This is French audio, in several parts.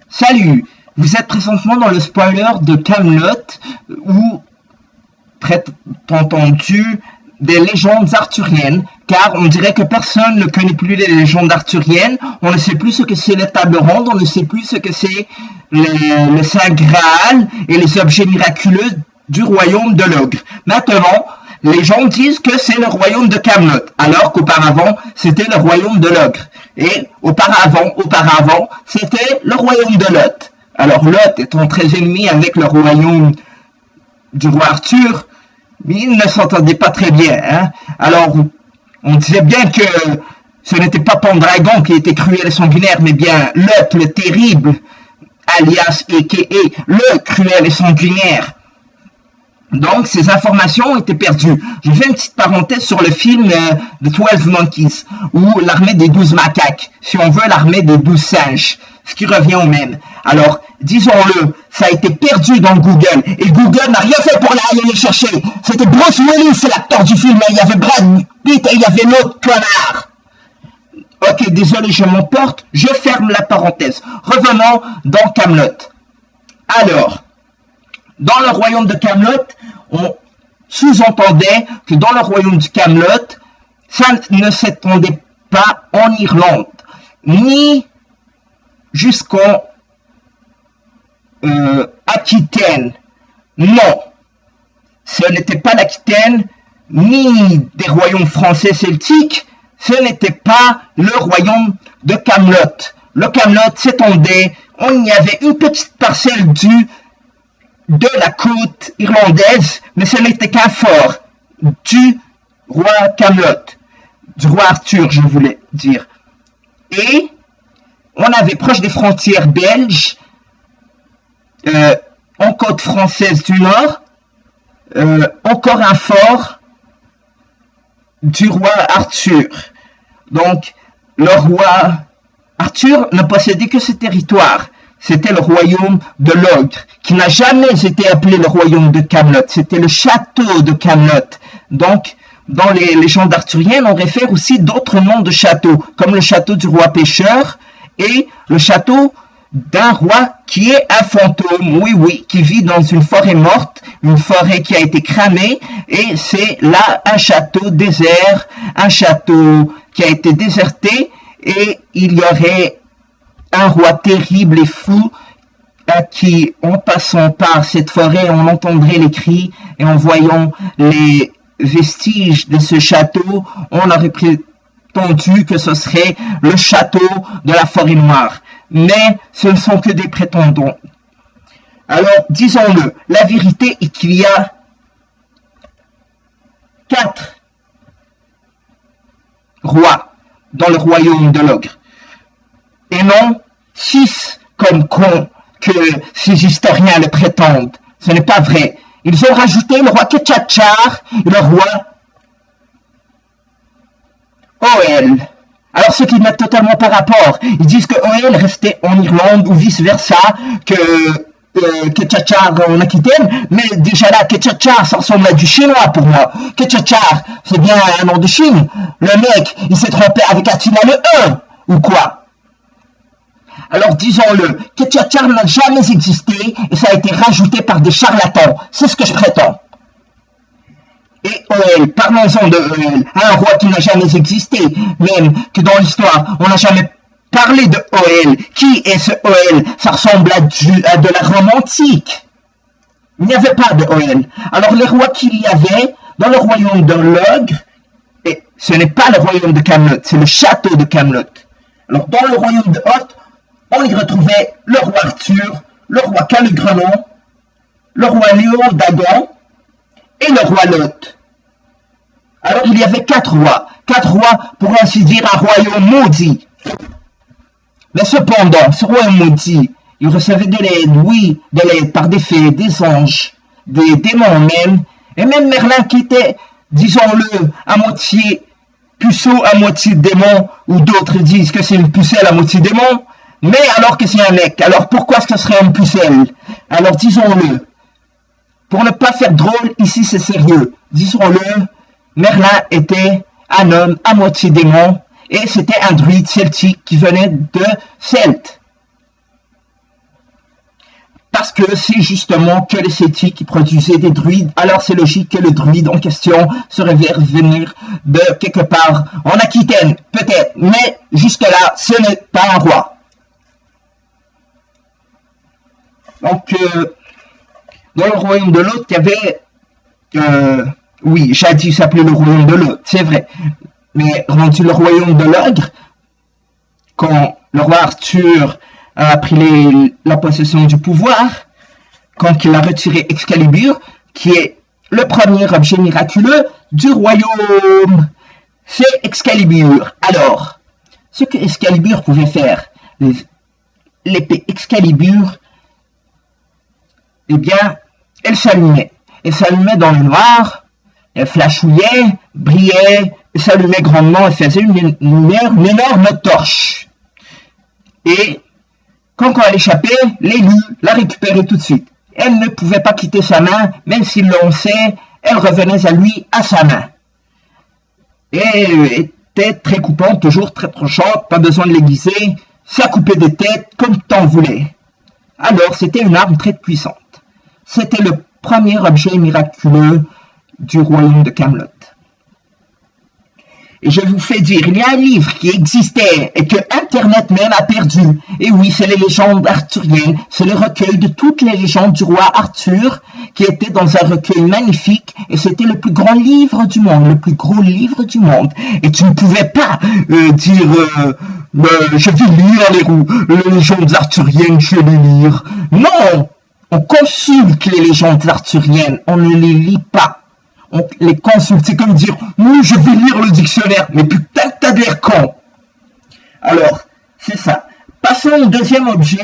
Salut, vous êtes présentement dans le spoiler de Camelot où très entendu des légendes arthuriennes, car on dirait que personne ne connaît plus les légendes arthuriennes, on ne sait plus ce que c'est les tables rondes, on ne sait plus ce que c'est le Saint Graal et les objets miraculeux du royaume de l'ogre. Maintenant, les gens disent que c'est le royaume de Camelot, alors qu'auparavant, c'était le royaume de l'ogre. Et auparavant, c'était le royaume de Lot. Alors Lot étant très ennemi avec le royaume du roi Arthur, ils ne s'entendaient pas très bien. Hein? Alors, on disait bien que ce n'était pas Pendragon qui était cruel et sanguinaire, mais bien Lot le terrible, alias a.k.a. le cruel et sanguinaire. Donc, ces informations ont été perdues. Je fais une petite parenthèse sur le film The 12 Monkeys, ou l'armée des 12 macaques, si on veut l'armée des 12 singes, ce qui revient au même. Alors, disons-le, ça a été perdu dans Google, et Google n'a rien fait pour aller les chercher. C'était Bruce Willis, l'acteur du film, et il y avait Brad Pitt, et il y avait l'autre connard. Ok, désolé, je m'emporte, je ferme la parenthèse. Revenons dans Camelot. Alors, dans le royaume de Camelot, on sous-entendait que dans le royaume de Camelot, ça ne s'étendait pas en Irlande, ni jusqu'en Aquitaine. Non, ce n'était pas l'Aquitaine, ni des royaumes français celtiques, ce n'était pas le royaume de Camelot. Le Camelot s'étendait, on y avait une petite parcelle de la côte irlandaise, mais ce n'était qu'un fort du roi Camelot, du roi Arthur, je voulais dire. Et on avait proche des frontières belges, en côte française du nord, encore un fort du roi Arthur. Donc, le roi Arthur ne possédait que ce territoire. C'était le royaume de l'ogre, qui n'a jamais été appelé le royaume de Camelot. C'était le château de Camelot. Donc, dans les légendes arthuriennes, on réfère aussi d'autres noms de châteaux, comme le château du roi pêcheur et le château d'un roi qui est un fantôme, oui, qui vit dans une forêt morte, une forêt qui a été cramée, et c'est là un château désert, un château qui a été déserté, et il y aurait un roi terrible et fou à qui, en passant par cette forêt, on entendrait les cris et en voyant les vestiges de ce château, on aurait prétendu que ce serait le château de la forêt noire. Mais ce ne sont que des prétendants. Alors, disons-le, la vérité est qu'il y a 4 rois dans le royaume de l'ogre. Et non 6 comme con que ces historiens le prétendent. Ce n'est pas vrai. Ils ont rajouté le roi Ketchachar et le roi Oel. Alors ce qui met totalement par rapport. Ils disent que Oel restait en Irlande ou vice-versa, que Ketchachar en Aquitaine, mais déjà là, Ketchachar, ça ressemble à du chinois pour moi. Ketchachar, c'est bien un nom de Chine. Le mec, il s'est trompé avec Attila le 1, ou quoi? Alors disons-le, Ketchachar n'a jamais existé et ça a été rajouté par des charlatans. C'est ce que je prétends. Et Oel, parlons-en de Oel, un roi qui n'a jamais existé, même que dans l'histoire, on n'a jamais parlé de Oel. Qui est ce Oel? Ça ressemble à de la Rome antique. Il n'y avait pas de Oel. Alors les rois qu'il y avait dans le royaume de l'ogre, et ce n'est pas le royaume de Camelot, c'est le château de Camelot. Alors dans le royaume de Hoth, on y retrouvait le roi Arthur, le roi Calogrenant, le roi Léodagan et le roi Lot. Alors il y avait 4 rois, pour ainsi dire un royaume maudit. Mais cependant, ce royaume maudit, il recevait de l'aide, oui, de l'aide par des fées, des anges, des démons même, et même Merlin qui était, disons-le, à moitié puceau, à moitié démon, ou d'autres disent que c'est une pucelle à moitié démon, mais alors que c'est un mec, alors pourquoi est-ce que ce serait une pucelle? Alors disons-le, pour ne pas faire drôle, ici c'est sérieux, disons-le, Merlin était un homme à moitié démon, et c'était un druide celtique qui venait de Celte. que c'est justement que les Sétis qui produisaient des druides, alors c'est logique que le druide en question serait venir de quelque part en Aquitaine, peut-être, mais jusque-là, ce n'est pas un roi. Donc, dans le royaume de l'autre, il y avait, oui, jadis s'appelait le royaume de l'autre, c'est vrai, mais rendu le royaume de l'ogre, quand le roi Arthur a pris la possession du pouvoir, quand il a retiré Excalibur, qui est le premier objet miraculeux du royaume. C'est Excalibur. Alors, ce que Excalibur pouvait faire, l'épée Excalibur, eh bien, elle s'allumait. Elle s'allumait dans le noir, elle flashouillait, brillait, elle s'allumait grandement, elle faisait une lumière, une énorme torche. Et quand elle échappait, l'élu la récupérait tout de suite. Elle ne pouvait pas quitter sa main, même s'il lançait, elle revenait à lui, à sa main. Et était très coupante, toujours très tranchante, pas besoin de l'aiguiser, ça coupait des têtes comme t'en voulais. Alors, c'était une arme très puissante. C'était le premier objet miraculeux du royaume de Camelot. Et je vous fais dire, il y a un livre qui existait et que Internet même a perdu. Et oui, c'est les légendes arthuriennes. C'est le recueil de toutes les légendes du roi Arthur qui était dans un recueil magnifique. Et c'était le plus grand livre du monde, le plus gros livre du monde. Et tu ne pouvais pas dire, je vais lire les légendes arthuriennes, je vais les lire. Non, on consulte les légendes arthuriennes, on ne les lit pas. On les consulte, c'est comme dire, oui, je vais lire le dictionnaire, mais putain, t'as l'air con. Alors, c'est ça. Passons au deuxième objet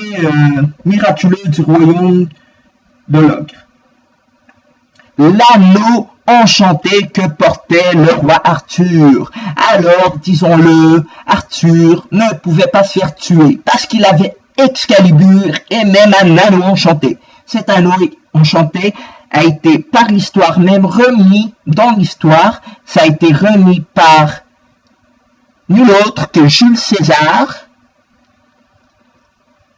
miraculeux du royaume de l'ogre. L'anneau enchanté que portait le roi Arthur. Alors, disons-le, Arthur ne pouvait pas se faire tuer, parce qu'il avait Excalibur et même un anneau enchanté. Cet anneau enchanté a été par l'histoire même remis dans l'histoire, ça a été remis par nul autre que Jules César.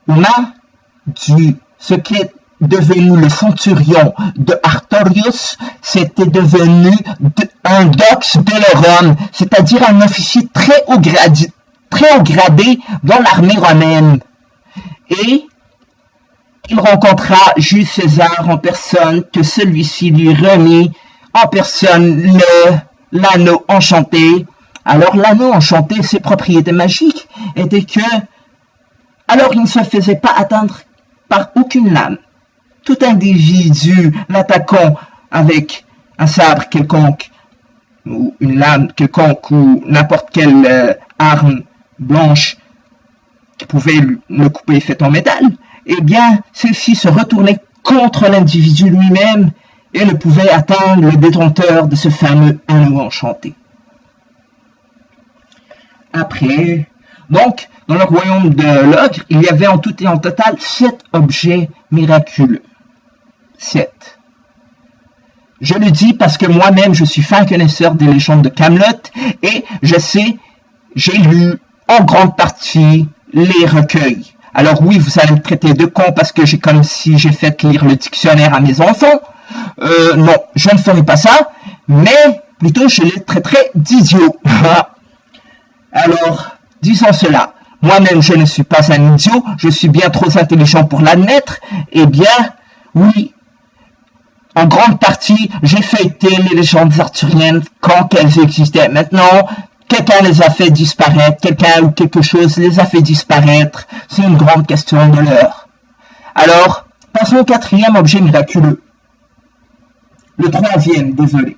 On a ce qui est devenu le centurion de Artorius, c'était devenu un dox bellorum, c'est-à-dire un officier très haut gradé dans l'armée romaine. Et il rencontra Jules César en personne, que celui-ci lui remit en personne l'anneau enchanté. Alors l'anneau enchanté, ses propriétés magiques étaient que, alors il ne se faisait pas atteindre par aucune lame. Tout individu l'attaquant avec un sabre quelconque, ou une lame quelconque, ou n'importe quelle arme blanche qui pouvait le couper fait en métal, eh bien, celle-ci se retournait contre l'individu lui-même et ne pouvait atteindre le détenteur de ce fameux anneau enchanté. Après, donc, dans le royaume de l'ogre, il y avait en tout et en total 7 objets miraculeux. 7. Je le dis parce que moi-même, je suis fin connaisseur des légendes de Camelot et je sais, j'ai lu en grande partie les recueils. Alors oui, vous allez me traiter de con parce que j'ai comme si j'ai fait lire le dictionnaire à mes enfants. Non, je ne ferai pas ça, mais plutôt je les traiterai d'idiots. Alors, disons cela. Moi-même, je ne suis pas un idiot, je suis bien trop intelligent pour l'admettre. Eh bien, oui, en grande partie, j'ai feuilleté les légendes arthuriennes quand elles existaient. Maintenant, quelqu'un les a fait disparaître, quelqu'un ou quelque chose les a fait disparaître. C'est une grande question de l'heure. Alors, passons au 4e objet miraculeux. Le 3e, désolé.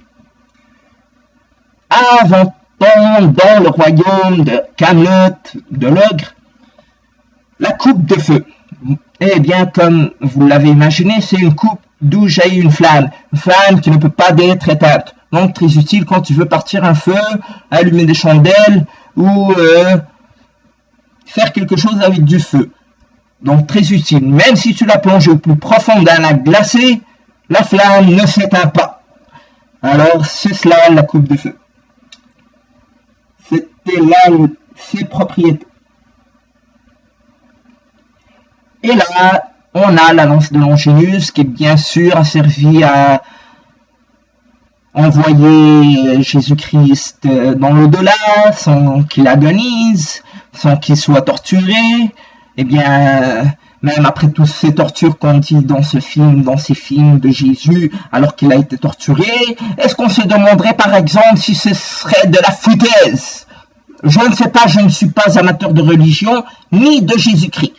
Avant dans le royaume de Camelot, de l'ogre, la coupe de feu. Eh bien, comme vous l'avez imaginé, c'est une coupe d'où jaillit une flamme qui ne peut pas être éteinte. Donc, très utile quand tu veux partir un feu, allumer des chandelles ou faire quelque chose avec du feu. Donc, très utile. Même si tu la plonges au plus profond d'un lac glacé, la flamme ne s'éteint pas. Alors, c'est cela la coupe de feu. C'était là ses propriétés. Et là, on a la lance de Longinius qui bien sûr a servi à envoyer Jésus-Christ dans l'au-delà sans qu'il agonise, sans qu'il soit torturé. Eh bien, même après toutes ces tortures qu'on dit dans ces films de Jésus, alors qu'il a été torturé, est-ce qu'on se demanderait par exemple si ce serait de la foutaise? Je ne sais pas, je ne suis pas amateur de religion, ni de Jésus-Christ.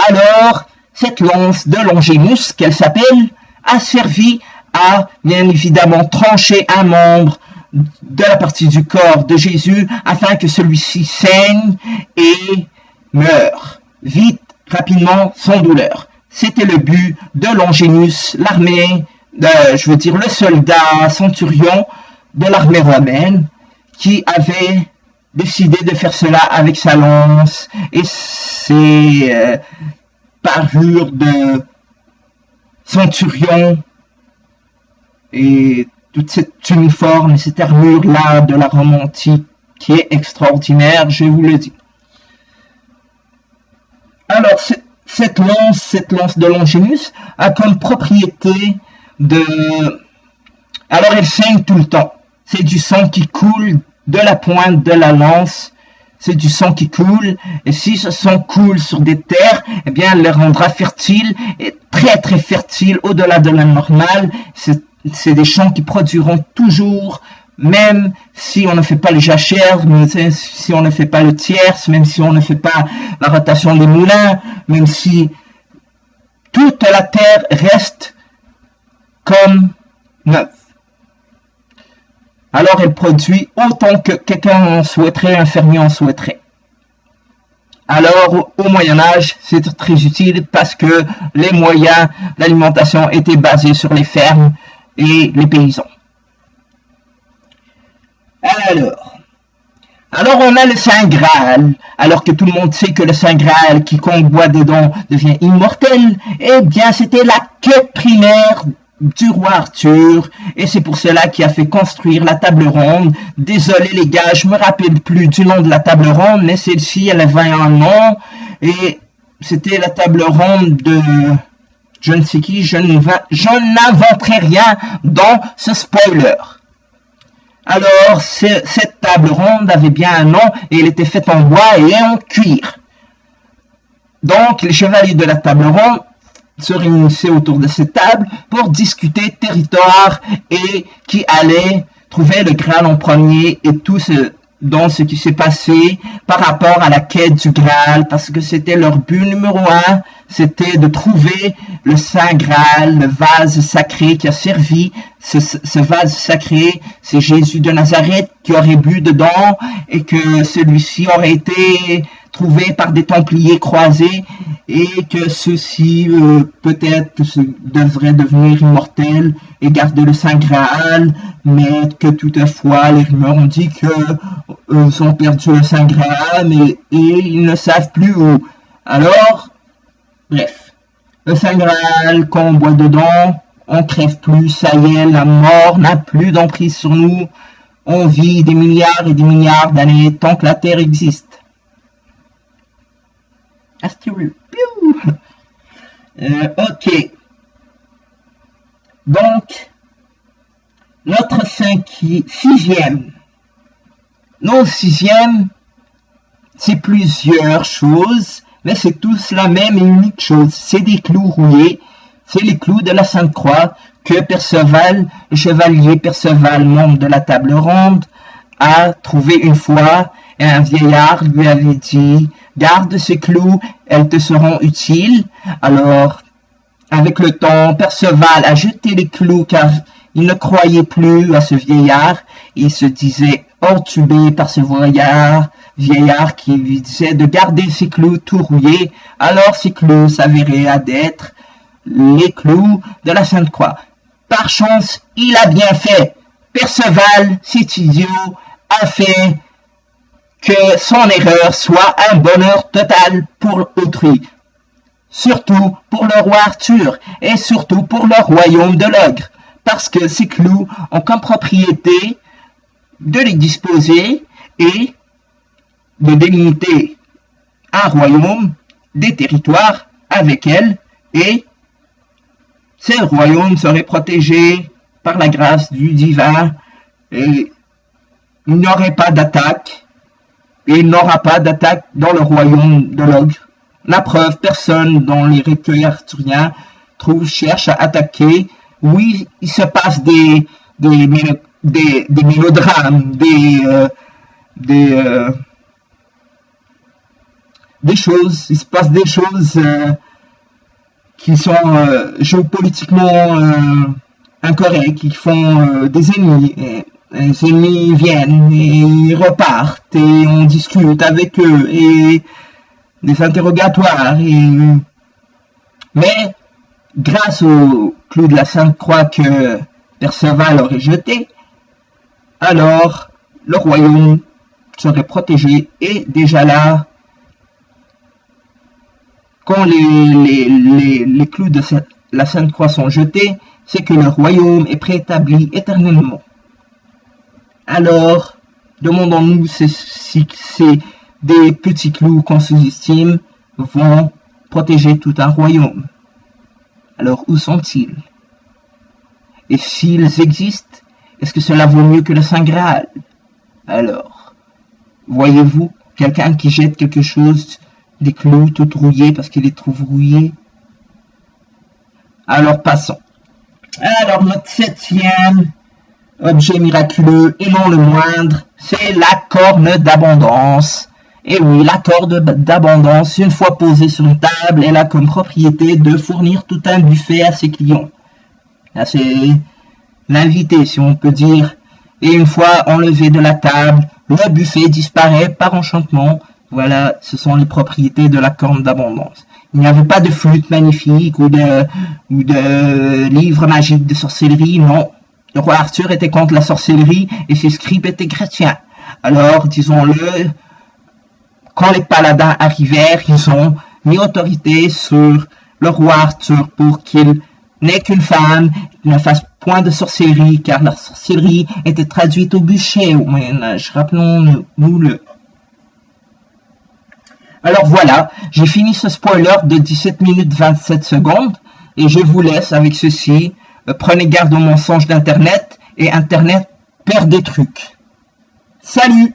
Alors, cette lance de Longinus, qu'elle s'appelle, a servi à, bien évidemment, trancher un membre de la partie du corps de Jésus afin que celui-ci saigne et meure vite, rapidement, sans douleur. C'était le but de Longinus, l'armée, le soldat centurion de l'armée romaine qui avait décidé de faire cela avec sa lance et ses parures de centurion et toute cette uniforme et cette armure-là de la Rome antique qui est extraordinaire, je vous le dis. Alors, cette lance de Longinus a comme propriété de... Alors, elle saigne tout le temps. C'est du sang qui coule de la pointe de la lance. C'est du sang qui coule. Et si ce sang coule sur des terres, eh bien, elle les rendra fertiles et très, très fertiles au-delà de la normale. C'est des champs qui produiront toujours, même si on ne fait pas les jachères, si on ne fait pas le tierce, même si on ne fait pas la rotation des moulins, même si toute la terre reste comme neuve. Alors elle produit autant que quelqu'un en souhaiterait, un fermier en souhaiterait. Alors au Moyen-Âge, c'est très utile parce que les moyens d'alimentation étaient basés sur les fermes et les paysans. Alors on a le Saint Graal, alors que tout le monde sait que le Saint Graal, quiconque boit dedans devient immortel, eh bien c'était la quête primaire du roi Arthur, et c'est pour cela qu'il a fait construire la table ronde. Désolé les gars, je me rappelle plus du nom de la table ronde, mais celle-ci, elle avait un nom, et c'était la table ronde de... je ne sais qui, je n'inventerai rien dans ce spoiler. Alors, cette table ronde avait bien un nom et elle était faite en bois et en cuir. Donc, les chevaliers de la table ronde se réunissaient autour de cette table pour discuter territoire et qui allait trouver le Graal en premier et tout ce qui s'est passé par rapport à la quête du Graal, parce que c'était leur but numéro 1, c'était de trouver le Saint Graal, le vase sacré qui a servi. Ce vase sacré, c'est Jésus de Nazareth qui aurait bu dedans et que celui-ci aurait été trouvé par des Templiers croisés et que ceux-ci peut-être devraient devenir immortels et garder le Saint Graal, mais que toutefois les rumeurs ont dit que ils ont perdu le Saint Graal et ils ne savent plus où. Alors, bref, le Saint Graal, quand on boit dedans, on crève plus, ça y est, la mort n'a plus d'emprise sur nous, on vit des milliards et des milliards d'années tant que la Terre existe. Ok. Donc, notre sixième. Non, sixième, c'est plusieurs choses, mais c'est tous la même et unique chose. C'est des clous rouillés. C'est les clous de la Sainte Croix que Perceval, le chevalier Perceval, membre de la table ronde, a trouvé une fois. Et un vieillard lui avait dit, garde ces clous, elles te seront utiles. Alors, avec le temps, Perceval a jeté les clous car il ne croyait plus à ce vieillard. Il se disait entubé par ce vieillard qui lui disait de garder ses clous tout rouillés. Alors ces clous s'avéraient d'être les clous de la Sainte Croix. Par chance, il a bien fait. Perceval, cet idiot, a fait que son erreur soit un bonheur total pour autrui. Surtout pour le roi Arthur et surtout pour le royaume de l'ogre. Parce que ces clous ont comme propriété de les disposer et de délimiter un royaume, des territoires avec elles et ce royaume serait protégé par la grâce du divin et il n'y aurait pas d'attaque et il n'aura pas d'attaque dans le royaume de l'ogre. La preuve, personne dans les recueils arthuriens cherche à attaquer. Oui, il se passe des mélodrames, des choses, il se passe des choses qui sont géopolitiquement incorrectes, qui font des ennemis. Et les ennemis viennent et ils repartent et on discute avec eux et des interrogatoires. Mais grâce au clou de la Sainte Croix que Perceval aurait jeté, alors le royaume serait protégé et déjà là, quand les clous de la Sainte Croix sont jetés, c'est que le royaume est préétabli éternellement. Alors, demandons-nous si des petits clous qu'on sous-estime vont protéger tout un royaume. Alors, où sont-ils? Et s'ils existent, est-ce que cela vaut mieux que le Saint Graal? Alors, voyez-vous, quelqu'un qui jette quelque chose, des clous tout rouillés parce qu'il les trouve rouillés? Alors, passons. Alors, notre 7e objet miraculeux, et non le moindre, c'est la corne d'abondance. Et oui, la corne d'abondance, une fois posée sur une table, elle a comme propriété de fournir tout un buffet à ses clients. Là, c'est l'invité, si on peut dire. Et une fois enlevé de la table, le buffet disparaît par enchantement. Voilà, ce sont les propriétés de la corne d'abondance. Il n'y avait pas de flûte magnifique ou de livre magique de sorcellerie, non. Le roi Arthur était contre la sorcellerie et ses scribes étaient chrétiens. Alors, disons-le, quand les paladins arrivèrent, ils ont mis autorité sur le roi Arthur pour qu'il n'ait qu'une femme, qu'il ne fasse point de sorcellerie, car la sorcellerie était traduite au bûcher au Moyen-Âge. Rappelons-nous-le. Alors voilà, j'ai fini ce spoiler de 17 minutes 27 secondes et je vous laisse avec ceci. Prenez garde aux mensonges d'Internet et Internet perd des trucs. Salut!